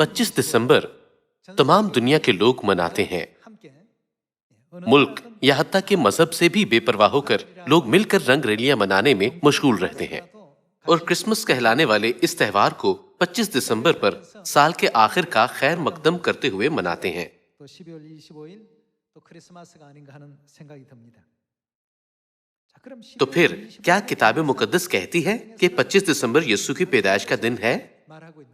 25 दिसंबर तमाम दुनिया के लोग मनाते हैं। मुल्क या हत्ता के मजहब से भी बेपरवाह होकर लोग मिलकर रंग रैलियां मनाने में मशगूल रहते हैं और क्रिसमस कहलाने वाले इस त्योहार को 25 दिसंबर पर साल के आखिर का खैर मकदम करते हुए मनाते हैं। 또 12월 25일 또 크리스마스가 아닌가 하는 생각이 듭니다. 자, 그럼 तो 12월 फिर 25일 क्या किताब मुकद्दस कहती है कि 25 दिसंबर यीशु की पैदाइश का दिन है? 말하고 있는가?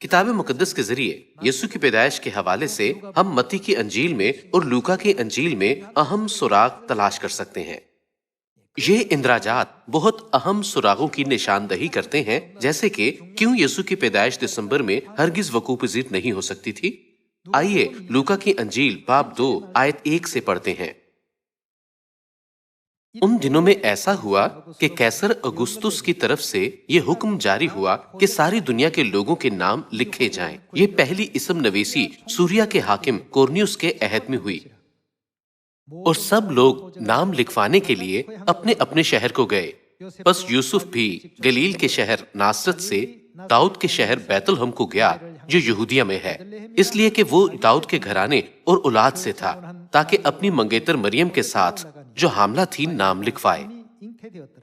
किताब मुकद्दस के जरिए यीशु की पैदाइश के हवाले से हम मत्ती की अंजील में और लूका की अंजील में अहम सुराग तलाश कर सकते हैं। ये इंद्राजात बहुत अहम सुरागों की निशानदही करते हैं, जैसे कि क्यों यीशु की पैदाइश दिसंबर में हरगिज वकूपज़ीर नहीं हो सकती थी। आइए लूका की अंजील बाब 2 आयत 1 से पढ़ते हैं। उन दिनों में ऐसा हुआ कि कैसर अगुस्तुस की तरफ से ये हुक्म जारी हुआ कि सारी दुनिया के लोगों के नाम लिखे जाएं। ये पहली इसम नवीसी सूरिया के हाकिम कोर्नियुस के अहद में हुई और सब लोग नाम लिखवाने के लिए अपने अपने शहर को गए। बस यूसुफ भी गलील के शहर नासरत से दाऊद के शहर बैतलहम को गया जो यहूदिया में है, इसलिए कि वो दाऊद के घराने और औलाद से था, ताकि अपनी मंगेतर मरियम के साथ जो हामला थी नाम लिखवाए।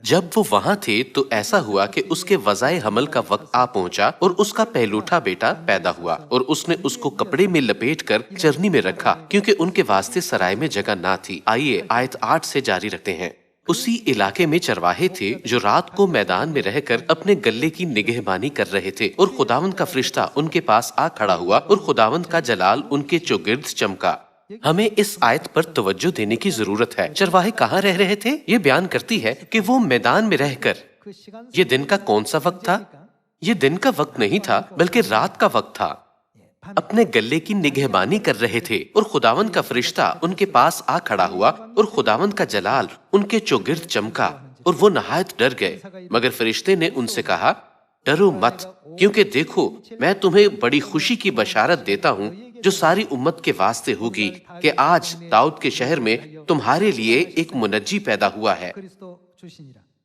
जब वो वहां थे तो ऐसा हुआ कि उसके वज़ाए हमल का वक्त आ पहुंचा और उसका पहलूठा बेटा पैदा हुआ और उसने उसको कपड़े में लपेटकर चरनी में रखा, क्योंकि उनके वास्ते सराय में जगह ना थी। आइए आयत 8 से जारी रखते हैं। उसी इलाके में चरवाहे थे जो रात को मैदान में रहकर अपने गल्ले की निगहबानी कर रहे थे और खुदावंद का फरिश्ता उनके पास आ खड़ा हुआ और खुदावंद का जलाल उनके चौगिर्द चमका। हमें इस आयत पर तवज्जो देने की जरूरत है। चरवाहे कहाँ रह रहे थे? ये बयान करती है कि वो मैदान में रहकर। ये दिन का कौन सा वक्त था? ये दिन का वक्त नहीं था, बल्कि रात का वक्त था। अपने गल्ले की निगहबानी कर रहे थे और खुदावंद का फरिश्ता उनके पास आ खड़ा हुआ और खुदावंद का जलाल उनके चौगिर्द चमका और वो नहायत डर गए। मगर फरिश्ते ने उनसे कहा, डरो मत, क्योंकि देखो मैं तुम्हें बड़ी खुशी की बशारत देता हूँ जो सारी उम्मत के वास्ते होगी कि आज दाऊद के शहर में तुम्हारे लिए एक मुनज्जी पैदा हुआ है,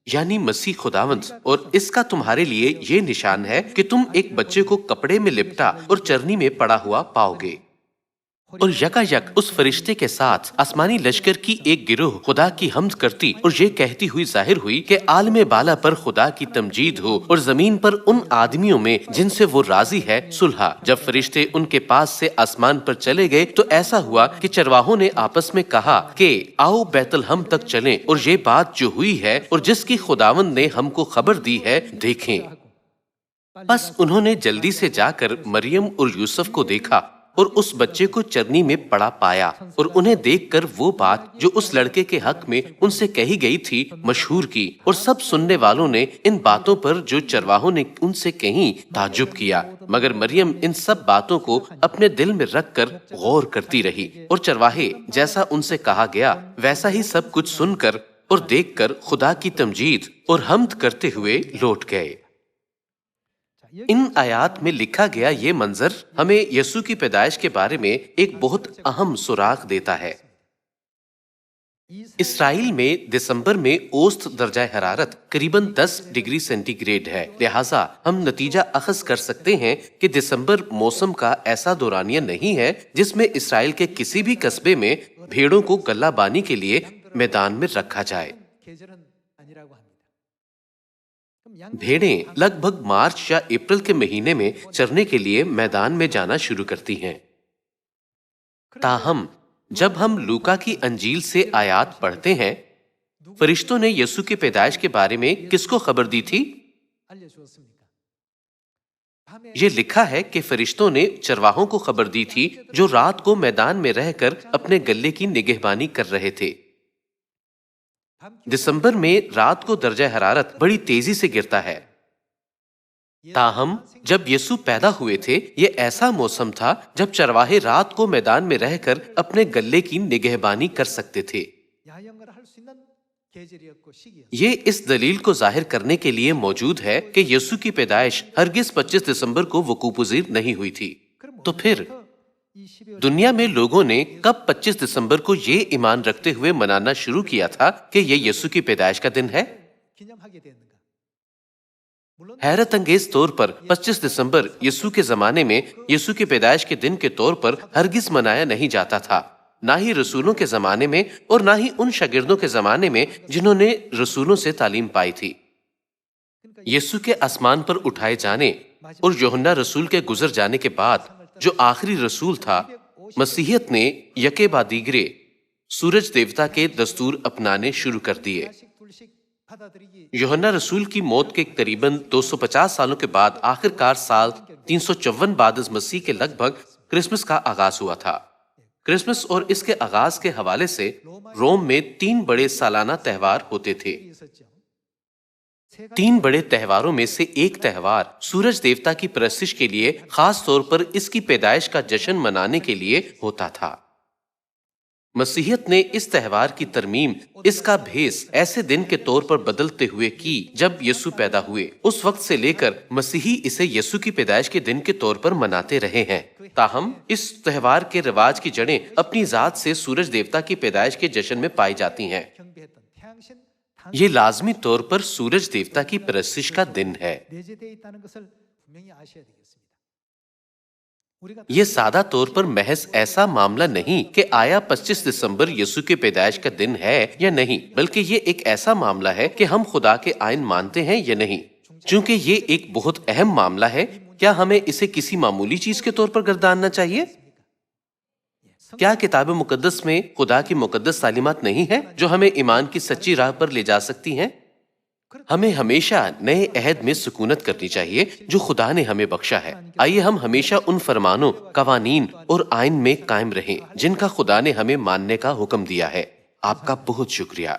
यानी मसीह खुदावंद। और इसका तुम्हारे लिए ये निशान है कि तुम एक बच्चे को कपड़े में लिपटा और चरनी में पड़ा हुआ पाओगे। और यकायक उस फरिश्ते के साथ आसमानी लश्कर की एक गिरोह खुदा की हम्द करती और ये कहती हुई जाहिर हुई कि आलमे बाला पर खुदा की तमजीद हो और जमीन पर उन आदमियों में जिनसे वो राजी है सुलह। जब फरिश्ते उनके पास से आसमान पर चले गए तो ऐसा हुआ कि चरवाहों ने आपस में कहा कि आओ बैतलहम तक चलें और ये बात जो हुई है और जिसकी खुदावंद ने हमको खबर दी है देखें। बस उन्होंने जल्दी से जाकर मरियम और यूसुफ को देखा और उस बच्चे को चरनी में पड़ा पाया और उन्हें देखकर वो बात जो उस लड़के के हक में उनसे कही गई थी मशहूर की। और सब सुनने वालों ने इन बातों पर जो चरवाहों ने उनसे कहीं ताज्जुब किया, मगर मरियम इन सब बातों को अपने दिल में रखकर गौर करती रही। और चरवाहे जैसा उनसे कहा गया वैसा ही सब कुछ सुनकर और देखकर खुदा की तमजीद और हम्द करते हुए लौट गए। इन आयात में लिखा गया ये मंजर हमें यीशु की पैदाइश के बारे में एक बहुत अहम सुराग देता है। इसराइल में दिसंबर में औसत दर्जा हरारत करीबन 10 डिग्री सेंटीग्रेड है, लिहाजा हम नतीजा अखज़ कर सकते हैं कि दिसंबर मौसम का ऐसा दौरानिया नहीं है जिसमें इसराइल के किसी भी कस्बे में भेड़ों को गल्लाबानी के लिए मैदान में रखा जाए। भेड़ें लगभग मार्च या अप्रैल के महीने में चरने के लिए मैदान में जाना शुरू करती हैं। ताहम जब हम लूका की अंजील से आयात पढ़ते हैं, फरिश्तों ने यीशु की पैदाइश के बारे में किसको खबर दी थी? ये लिखा है कि फरिश्तों ने चरवाहों को खबर दी थी जो रात को मैदान में रहकर अपने गल्ले की निगहबानी कर रहे थे। दिसंबर में रात को दर्जा हरारत बड़ी तेजी से गिरता है। ताहम जब यीशु पैदा हुए थे ये ऐसा मौसम था जब चरवाहे रात को मैदान में रहकर अपने गल्ले की निगहबानी कर सकते थे। ये इस दलील को जाहिर करने के लिए मौजूद है कि यीशु की पैदाइश हरगिज 25 दिसंबर को वकूपज़ीर नहीं हुई थी। तो फिर दुनिया में लोगों ने कब 25 दिसंबर को ये ईमान रखते हुए मनाना शुरू किया था कि ये यीशु की पैदाइश का दिन है? حیرت انگیز طور پر 25 دسمبر یسوع کے زمانے میں یسوع کی پیدائش کے دن کے طور پر ہرگز منایا نہیں جاتا تھا، نہ ہی رسولوں کے زمانے میں اور نہ ہی ان شاگردوں کے زمانے میں جنہوں نے رسولوں سے تعلیم پائی تھی۔ یسوع کے آسمان پر اٹھائے جانے اور یوحنا رسول کے گزر جانے کے بعد جو آخری رسول تھا، مسیحیت نے یکے بعد دیگرے سورج دیوتا کے دستور اپنانے شروع کر دیے۔ یوحنا رسول کی موت کے تقریباً 250 سالوں کے بعد آخر کار سال 354 بعد از مسیح کے لگ بھگ کرسمس کا آغاز ہوا تھا۔ کرسمس اور اس کے آغاز کے حوالے سے روم میں 3 بڑے سالانہ تہوار ہوتے تھے۔ 3 بڑے تہواروں میں سے ایک تہوار سورج دیوتا کی پرستش کے لیے خاص طور پر اس کی پیدائش کا جشن منانے کے لیے ہوتا تھا۔ مسیحیت نے اس تہوار کی ترمیم اس کا بھیس ایسے دن کے طور پر بدلتے ہوئے کی جب یسوع پیدا ہوئے۔ اس وقت سے لے کر مسیحی اسے یسوع کی پیدائش کے دن کے طور پر مناتے رہے ہیں۔ تاہم اس تہوار کے رواج کی جڑیں اپنی ذات سے سورج دیوتا کی پیدائش کے جشن میں پائی جاتی ہیں۔ یہ لازمی طور پر سورج دیوتا کی پرستش کا دن ہے۔ یہ سادہ طور پر محض ایسا معاملہ نہیں کہ آیا 25 دسمبر یسوع کے پیدائش کا دن ہے یا نہیں، بلکہ یہ ایک ایسا معاملہ ہے کہ ہم خدا کے آئین مانتے ہیں یا نہیں۔ چونکہ یہ ایک بہت اہم معاملہ ہے، کیا ہمیں اسے کسی معمولی چیز کے طور پر گرداننا چاہیے؟ کیا کتاب مقدس میں خدا کی مقدس تعلیمات نہیں ہیں جو ہمیں ایمان کی سچی راہ پر لے جا سکتی ہیں؟ ہمیں ہمیشہ نئے عہد میں سکونت کرنی چاہیے جو خدا نے ہمیں بخشا ہے۔ آئیے ہم ہمیشہ ان فرمانوں، قوانین اور آئین میں قائم رہیں جن کا خدا نے ہمیں ماننے کا حکم دیا ہے۔ آپ کا بہت شکریہ۔